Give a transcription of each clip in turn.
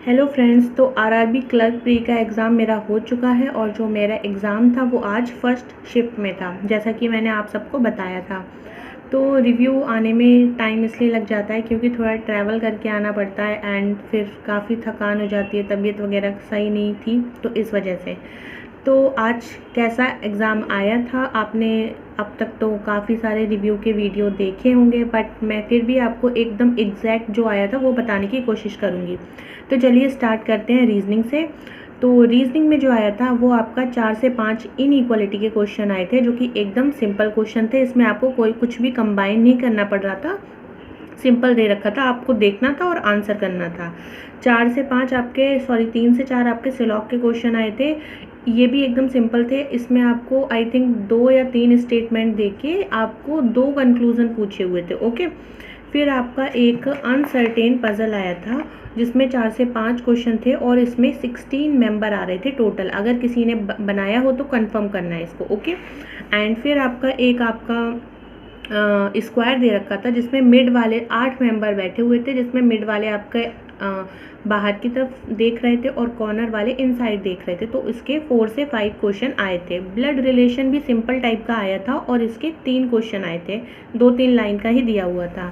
Hello friends, तो RRB clerk pre का exam मेरा हो चुका है और जो मेरा एग्ज़ाम था वो आज फर्स्ट शिफ्ट में था, जैसा कि मैंने आप सबको बताया था। तो रिव्यू आने में टाइम इसलिए लग जाता है क्योंकि थोड़ा ट्रैवल करके आना पड़ता है एंड फिर काफ़ी थकान हो जाती है, तबीयत वगैरह सही नहीं थी तो इस वजह से। तो आज कैसा एग्ज़ाम आया था, आपने अब तक तो काफ़ी सारे रिव्यू के वीडियो देखे होंगे, बट मैं फिर भी आपको एकदम एग्जैक्ट जो आया था वो बताने की कोशिश करूँगी। तो चलिए स्टार्ट करते हैं रीजनिंग से। तो रीजनिंग में जो आया था वो आपका 4 से 5 इनइक्वालिटी के क्वेश्चन आए थे, जो कि एकदम सिंपल क्वेश्चन थे। इसमें आपको कोई कुछ भी कंबाइन नहीं करना पड़ रहा था, सिंपल दे रखा था, आपको देखना था और आंसर करना था। 3 से 4 आपके सिलॉक के क्वेश्चन आए थे, ये भी एकदम सिंपल थे। इसमें आपको आई थिंक 2 या 3 स्टेटमेंट देके आपको 2 कंक्लूजन पूछे हुए थे। ओके, फिर आपका एक अनसर्टेन पजल आया था जिसमें 4 से 5 क्वेश्चन थे और इसमें 16 मेंबर आ रहे थे टोटल। अगर किसी ने बनाया हो तो कंफर्म करना है इसको। ओके, एंड फिर आपका स्क्वायर दे रखा था जिसमें मिड वाले 8 मेंबर बैठे हुए थे, जिसमें मिड वाले आपके बाहर की तरफ देख रहे थे और कॉर्नर वाले इनसाइड देख रहे थे। तो इसके 4 से 5 क्वेश्चन आए थे। ब्लड रिलेशन भी सिंपल टाइप का आया था और इसके 3 क्वेश्चन आए थे, 2-3 लाइन का ही दिया हुआ था।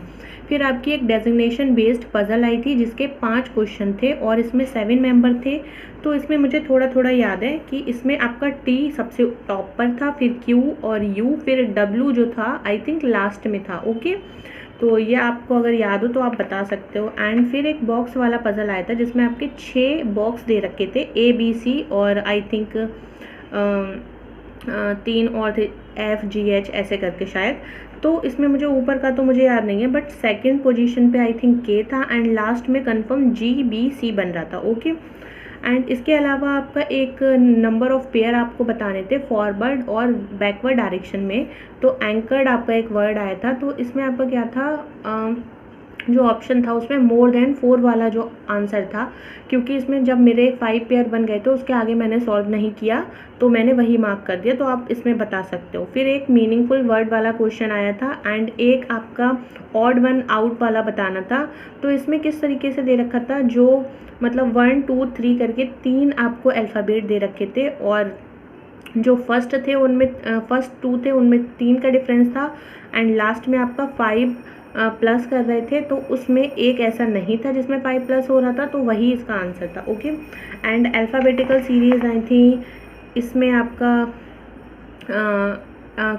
फिर आपकी एक डेजिग्नेशन बेस्ड पजल आई थी जिसके 5 क्वेश्चन थे और इसमें 7 मेंबर थे। तो इसमें मुझे थोड़ा थोड़ा याद है कि इसमें आपका टी सबसे टॉप पर था, फिर क्यू और यू, फिर डब्ल्यू जो था आई थिंक लास्ट में था। ओके, तो ये आपको अगर याद हो तो आप बता सकते हो। एंड फिर एक बॉक्स वाला पजल आया था जिसमें आपके 6 बॉक्स दे रखे थे, ए बी सी और आई थिंक 3 और थे एफ जी एच ऐसे करके शायद। तो इसमें मुझे ऊपर का तो मुझे याद नहीं है, बट सेकंड पोजीशन पे आई थिंक के था एंड लास्ट में कंफर्म जी बी सी बन रहा था। ओके, एंड इसके अलावा आपका एक नंबर ऑफ पेयर आपको बताने थे फॉरवर्ड और बैकवर्ड डायरेक्शन में। तो एंकर्ड आपका एक वर्ड आया था, तो इसमें आपका क्या था, जो ऑप्शन था उसमें मोर देन 4 वाला जो आंसर था, क्योंकि इसमें जब मेरे 5 पेयर बन गए तो उसके आगे मैंने सॉल्व नहीं किया तो मैंने वही मार्क कर दिया। तो आप इसमें बता सकते हो। फिर एक मीनिंगफुल वर्ड वाला क्वेश्चन आया था एंड एक आपका ऑड वन आउट वाला बताना था। तो इसमें किस तरीके से दे रखा था, जो मतलब 1 2 3 करके 3 आपको अल्फ़ाबेट दे रखे थे और जो फर्स्ट 2 थे उनमें 3 का डिफरेंस था एंड लास्ट में आपका 5 प्लस कर रहे थे। तो उसमें एक ऐसा नहीं था जिसमें 5 प्लस हो रहा था, तो वही इसका आंसर था। ओके, एंड अल्फ़ाबेटिकल सीरीज आई थी। इसमें आपका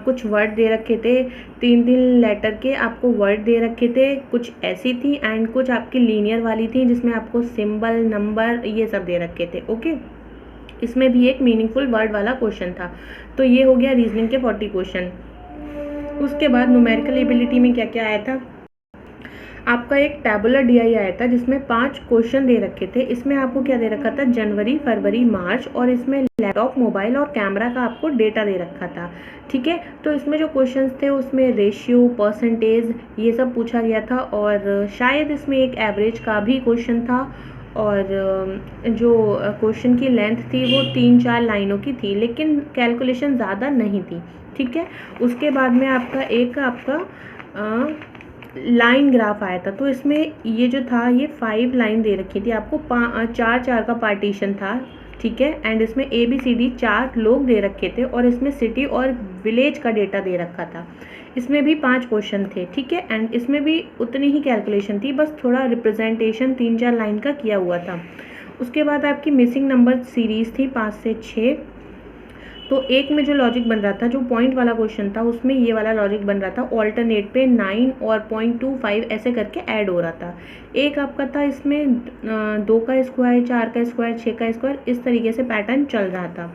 कुछ वर्ड दे रखे थे, 3-3 लेटर के आपको वर्ड दे रखे थे, कुछ ऐसी थी एंड कुछ आपकी लीनियर वाली थी जिसमें आपको सिंबल नंबर ये सब दे रखे थे। ओके, इसमें भी एक मीनिंगफुल वर्ड वाला क्वेश्चन था। तो ये हो गया रीजनिंग के 40 क्वेश्चन। उसके बाद न्यूमेरिकल एबिलिटी में क्या क्या आया था, आपका एक टैबुलर डीआई आया था जिसमें 5 क्वेश्चन दे रखे थे। इसमें आपको क्या दे रखा था, जनवरी, फरवरी, मार्च, और इसमें लैपटॉप, मोबाइल और कैमरा का आपको डेटा दे रखा था। ठीक है, तो इसमें जो क्वेश्चंस थे उसमें रेशियो, परसेंटेज ये सब पूछा गया था और शायद इसमें एक एवरेज का भी क्वेश्चन था और जो क्वेश्चन की लेंथ थी वो 3-4 लाइनों की थी, लेकिन कैलकुलेशन ज़्यादा नहीं थी। ठीक है, उसके बाद में आपका लाइन ग्राफ आया था। तो इसमें ये जो था ये 5 लाइन दे रखी थी आपको, 4-4 का पार्टीशन था। ठीक है, एंड इसमें ABCD 4 लोग दे रखे थे और इसमें सिटी और विलेज का डेटा दे रखा था। इसमें भी 5 क्वेश्चन थे। ठीक है, एंड इसमें भी उतनी ही कैलकुलेशन थी, बस थोड़ा रिप्रेजेंटेशन 3-4 लाइन का किया हुआ था। उसके बाद आपकी मिसिंग नंबर सीरीज़ थी 5 से 6। तो एक में जो लॉजिक बन रहा था, जो पॉइंट वाला क्वेश्चन था उसमें ये वाला लॉजिक बन रहा था, ऑल्टरनेट पे 9 और 0.25 ऐसे करके ऐड हो रहा था। एक आपका था इसमें 2 का स्क्वायर, 4 का स्क्वायर, 6 का स्क्वायर, इस तरीके से पैटर्न चल रहा था।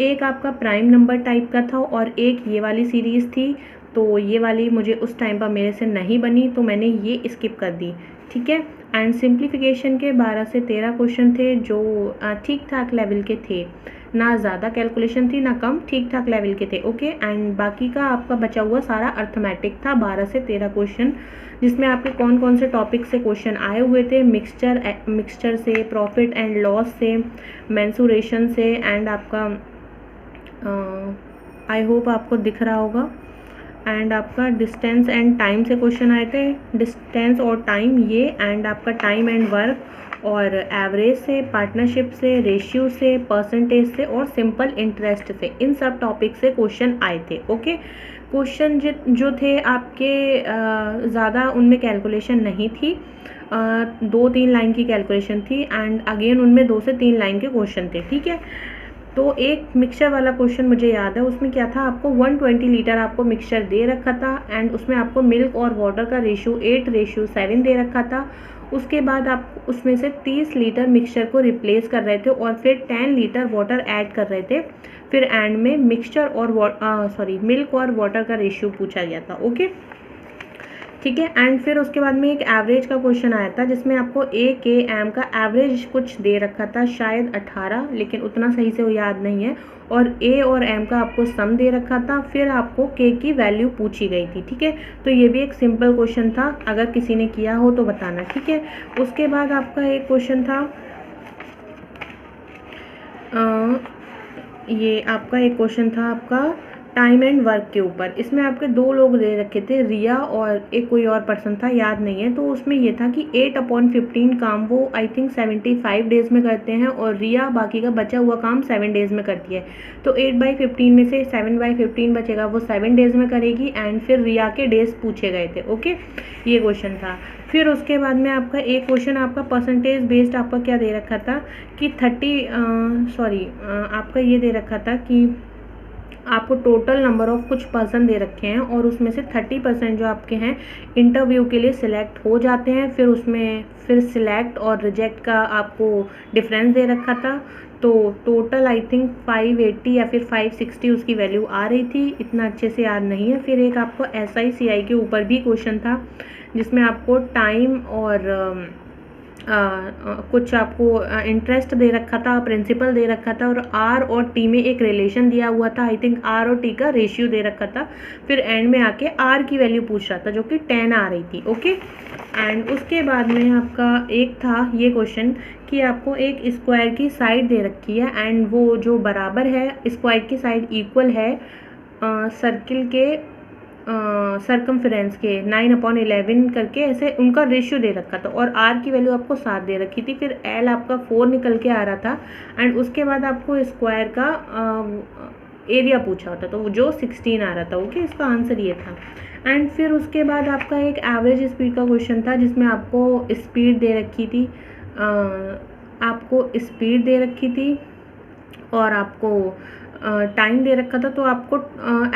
एक आपका प्राइम नंबर टाइप का था और एक ये वाली सीरीज़ थी। तो ये वाली मुझे उस टाइम पर मेरे से नहीं बनी तो मैंने ये स्किप कर दी। ठीक है, एंड सिंप्लीफिकेशन के 12 से 13 क्वेश्चन थे जो ठीक ठाक लेवल के थे, ना ज़्यादा कैलकुलेशन थी ना कम, ठीक ठाक लेवल के थे। ओके, एंड बाकी का आपका बचा हुआ सारा अर्थमेटिक था, 12 से 13 क्वेश्चन, जिसमें आपके कौन कौन से टॉपिक से क्वेश्चन आए हुए थे, मिक्सचर से, प्रॉफिट एंड लॉस से, मेंसुरेशन से, एंड आपका आई होप आपको दिख रहा होगा, एंड आपका डिस्टेंस एंड टाइम से क्वेश्चन आए थे, डिस्टेंस और टाइम ये, एंड आपका टाइम एंड वर्क और एवरेज से, पार्टनरशिप से, रेशियो से, परसेंटेज से और सिंपल इंटरेस्ट से, इन सब टॉपिक से क्वेश्चन आए थे। ओके, क्वेश्चन जो थे आपके ज़्यादा उनमें कैलकुलेशन नहीं थी, 2-3 लाइन की कैलकुलेशन थी एंड अगेन उनमें 2 से 3 लाइन के क्वेश्चन थे। ठीक है, तो एक मिक्सचर वाला क्वेश्चन मुझे याद है, उसमें क्या था, आपको 120 लीटर आपको मिक्सचर दे रखा था एंड उसमें आपको मिल्क और वाटर का रेशियो 8:7 दे रखा था। उसके बाद आप उसमें से 30 लीटर मिक्सचर को रिप्लेस कर रहे थे और फिर 10 लीटर वाटर ऐड कर रहे थे। फिर एंड में मिक्सचर और मिल्क और वाटर का रेशियो पूछा गया था। ओके, ठीक है, एंड फिर उसके बाद में एक एवरेज का क्वेश्चन आया था जिसमें आपको AKM का एवरेज कुछ दे रखा था, शायद 18, लेकिन उतना सही से वो याद नहीं है, और A और M का आपको सम दे रखा था, फिर आपको K की वैल्यू पूछी गई थी। ठीक है, तो ये भी एक सिंपल क्वेश्चन था, अगर किसी ने किया हो तो बताना। ठीक है, उसके बाद आपका एक क्वेश्चन था, ये आपका एक क्वेश्चन था आपका टाइम एंड वर्क के ऊपर। इसमें आपके 2 लोग दे रखे थे, रिया और एक कोई और पर्सन था, याद नहीं है। तो उसमें ये था कि 8/15 काम वो आई थिंक 75 डेज़ में करते हैं और रिया बाकी का बचा हुआ काम 7 डेज़ में करती है। तो 8/15 में से 7/15 बचेगा, वो 7 डेज़ में करेगी एंड फिर रिया के डेज़ पूछे गए थे। ओके, ये क्वेश्चन था। फिर उसके बाद में आपका एक क्वेश्चन आपका परसेंटेज बेस्ड आपका क्या दे रखा था कि आपका ये दे रखा था कि आपको टोटल नंबर ऑफ़ कुछ पर्सन दे रखे हैं और उसमें से 30% जो आपके हैं इंटरव्यू के लिए सिलेक्ट हो जाते हैं। फिर उसमें फिर सिलेक्ट और रिजेक्ट का आपको डिफरेंस दे रखा था। तो टोटल आई थिंक 580 या फिर 560 उसकी वैल्यू आ रही थी, इतना अच्छे से याद नहीं है। फिर एक आपको SICI के ऊपर भी क्वेश्चन था जिसमें आपको टाइम और कुछ आपको इंटरेस्ट दे रखा था, प्रिंसिपल दे रखा था और R और T में एक रिलेशन दिया हुआ था, आई थिंक R और T का रेशियो दे रखा था। फिर एंड में आके R की वैल्यू पूछ रहा था जो कि 10 आ रही थी। ओके, एंड उसके बाद में आपका एक था ये क्वेश्चन कि आपको एक स्क्वायर की साइड दे रखी है एंड वो जो बराबर है, स्क्वायर की साइड इक्वल है सर्किल के सरकमफ्रेंस के 9/11 करके, ऐसे उनका रेशियो दे रखा था और R की वैल्यू आपको 7 दे रखी थी। फिर L आपका 4 निकल के आ रहा था एंड उसके बाद आपको स्क्वायर का एरिया पूछा होता तो जो 16 आ रहा था। ओके, इसका आंसर ये था। एंड फिर उसके बाद आपका एक एवरेज स्पीड का क्वेश्चन था जिसमें आपको स्पीड दे रखी थी, और आपको टाइम दे रखा था, तो आपको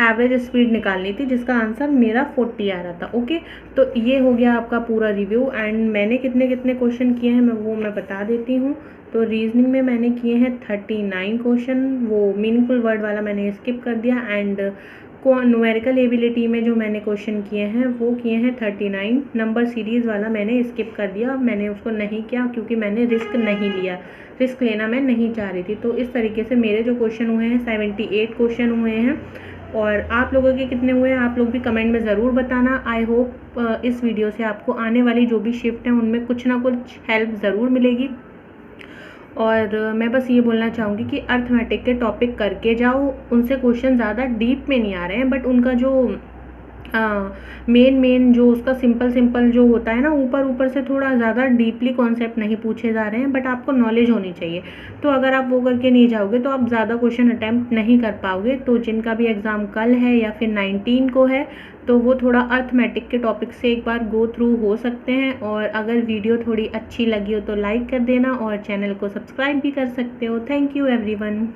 एवरेज स्पीड निकालनी थी जिसका आंसर मेरा 40 आ रहा था। ओके, तो ये हो गया आपका पूरा रिव्यू एंड मैंने कितने कितने क्वेश्चन किए हैं मैं बता देती हूँ। तो रीजनिंग में मैंने किए हैं 39 क्वेश्चन, वो मीनिंगफुल वर्ड वाला मैंने स्किप कर दिया। एंड न्यूमेरिकल एबिलिटी में जो मैंने क्वेश्चन किए हैं वो किए हैं 39। नंबर सीरीज़ वाला मैंने स्किप कर दिया, मैंने उसको नहीं किया क्योंकि मैंने रिस्क नहीं लिया, रिस्क लेना मैं नहीं चाह रही थी। तो इस तरीके से मेरे जो क्वेश्चन हुए हैं 78 क्वेश्चन हुए हैं। और आप लोगों के कितने हुए हैं आप लोग भी कमेंट में ज़रूर बताना। आई होप इस वीडियो से आपको आने वाली जो भी शिफ्ट हैं उनमें कुछ ना कुछ हेल्प ज़रूर मिलेगी। और मैं बस ये बोलना चाहूँगी कि अर्थमेटिक के टॉपिक करके जाओ, उनसे क्वेश्चन ज़्यादा डीप में नहीं आ रहे हैं, बट उनका जो मेन जो उसका सिंपल जो होता है ना, ऊपर से थोड़ा ज़्यादा डीपली कॉन्सेप्ट नहीं पूछे जा रहे हैं, बट आपको नॉलेज होनी चाहिए। तो अगर आप वो करके नहीं जाओगे तो आप ज़्यादा क्वेश्चन अटैम्प्ट नहीं कर पाओगे। तो जिनका भी एग्ज़ाम कल है या फिर 19 को है तो वो थोड़ा अर्थमेटिक के टॉपिक से एक बार गो थ्रू हो सकते हैं। और अगर वीडियो थोड़ी अच्छी लगी हो तो लाइक कर देना और चैनल को सब्सक्राइब भी कर सकते हो। Thank you everyone.